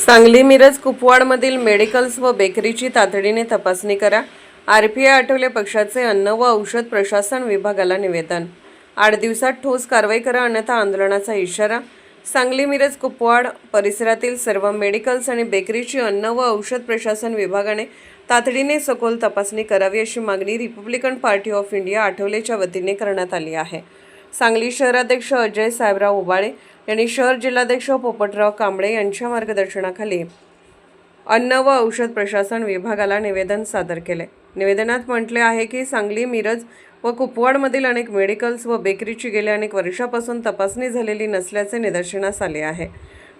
Sangli Miraj कुपवाडमधील medicals व बेकरीची तातडीने तपासणी करा. आरपीआय आठवले पक्षाचे अन्न व औषध प्रशासन विभागाला निवेदन. 8 दिवसात ठोस कारवाई करा अन्यथा आंदोलनाचा इशारा. सांगली मिरज कुपवाड परिसरातील सर्व मेडिकल्स आणि बेकरीची अन्न व औषध प्रशासन विभागाने तातडीने सखोल तपासणी करावी अशी मागणी रिपब्लिकन पार्टी ऑफ इंडिया आठवलेच्या वतीने करण्यात आली आहे. सांगली शहराध्यक्ष अजय साहेबराव उबाळे यांनी शहर जिल्हाध्यक्ष पोपटराव कांबळे यांच्या मार्गदर्शनाखाली अन्न व औषध प्रशासन विभागाला निवेदन सादर केले. निवेदनात म्हटले आहे की सांगली मिरज व कुपवाडमधील अनेक मेडिकल्स व बेकरीची गेल्या अनेक वर्षापासून तपासणी झालेली नसल्याचे निदर्शनास आले आहे.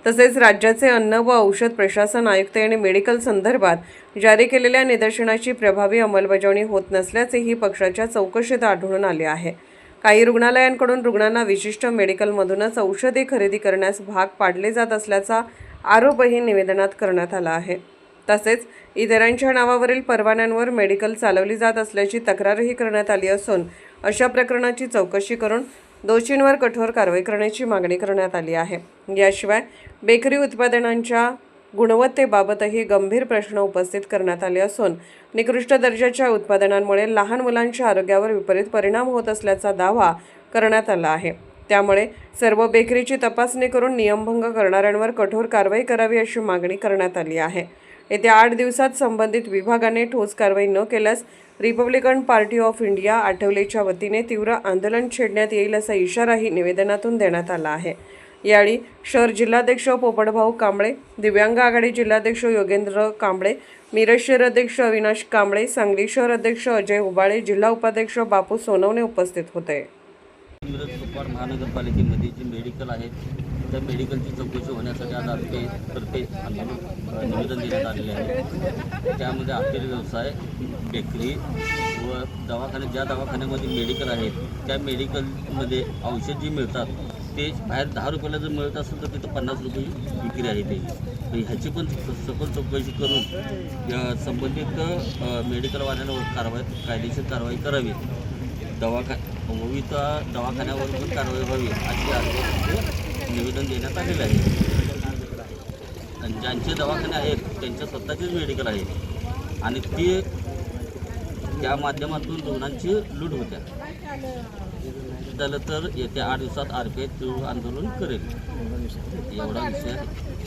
तसेच राज्याचे अन्न व औषध प्रशासन आयुक्त यांनी मेडिकल संदर्भात जारी केलेल्या निदर्शनाची प्रभावी अंमलबजावणी होत नसल्याचेही पक्षाच्या चौकशीत आढळून आले आहे. काही रुग्णालयांकडून रुग्णांना विशिष्ट मेडिकलमधूनच औषधे खरेदी करण्यास भाग पाडले जात असल्याचा आरोपही निवेदनात करण्यात आला आहे. तसेच इतरांच्या नावावरील परवान्यांवर मेडिकल चालवली जात असल्याची तक्रारही करण्यात आली असून अशा प्रकरणाची चौकशी करून दोषींवर कठोर कारवाई करण्याची मागणी करण्यात आली आहे. याशिवाय बेकरी उत्पादनांच्या गुणवत्तेबाबतही गंभीर प्रश्न उपस्थित करण्यात आले असून निकृष्ट दर्जाच्या उत्पादनांमुळे लहान मुलांच्या आरोग्यावर विपरीत परिणाम होत असल्याचा दावा करण्यात आला आहे. त्यामुळे सर्व बेकरीची तपासणी करून नियमभंग करणाऱ्यांवर कठोर कारवाई करावी अशी मागणी करण्यात आली आहे. येत्या 8 दिवसात संबंधित विभागाने ठोस कारवाई न केल्यास रिपब्लिकन पार्टी ऑफ इंडिया आठवलेच्या वतीने तीव्र आंदोलन छेडण्यात येईल असा इशाराही निवेदनातून देण्यात आला आहे. यावेळी शहर जिल्हाध्यक्ष पोपटभाऊ कांबळे, दिव्यांग आघाडी जिल्हाध्यक्ष योगेंद्र कांबळे, मिरज शहर अध्यक्ष अविनाश कांबळे, सांगली शहर अध्यक्ष अजय उबाळे, जिल्हा उपाध्यक्ष बापू सोनवणे उपस्थित होते. मिरज कुपवाड महानगरपालिकेमध्ये जे मेडिकल आहेत त्या मेडिकलची चौकशी होण्यासाठी आज तर्फे निवेदन देण्यात आलेले आहे. त्यामध्ये हॉटेल व्यवसाय, बेकरी व दवाखाने, ज्या दवाखान्यामध्ये मेडिकल आहेत त्या मेडिकलमध्ये औषध जी मिळतात ते बाहेर 10 रुपयाला जर मिळत असेल तर तिथं 50 रुपये विक्री आहे त्याची. ह्याची पण सखोल चौकशी करून संबंधित मेडिकलवाल्यांवर कायदेशीर कारवाई करावी. विविध दवाखान्यावर पण कारवाई व्हावी अशी निवेदन देण्यात आलेलं आहे. आणि ज्यांचे दवाखाने आहेत त्यांच्या स्वतःचेच मेडिकल आहेत आणि ते त्या माध्यमातून रुग्णांची लूट होत्या. झालं तर येत्या 8 दिवसात आरपीआय तीव्र आंदोलन करेल एवढा विषय आहे.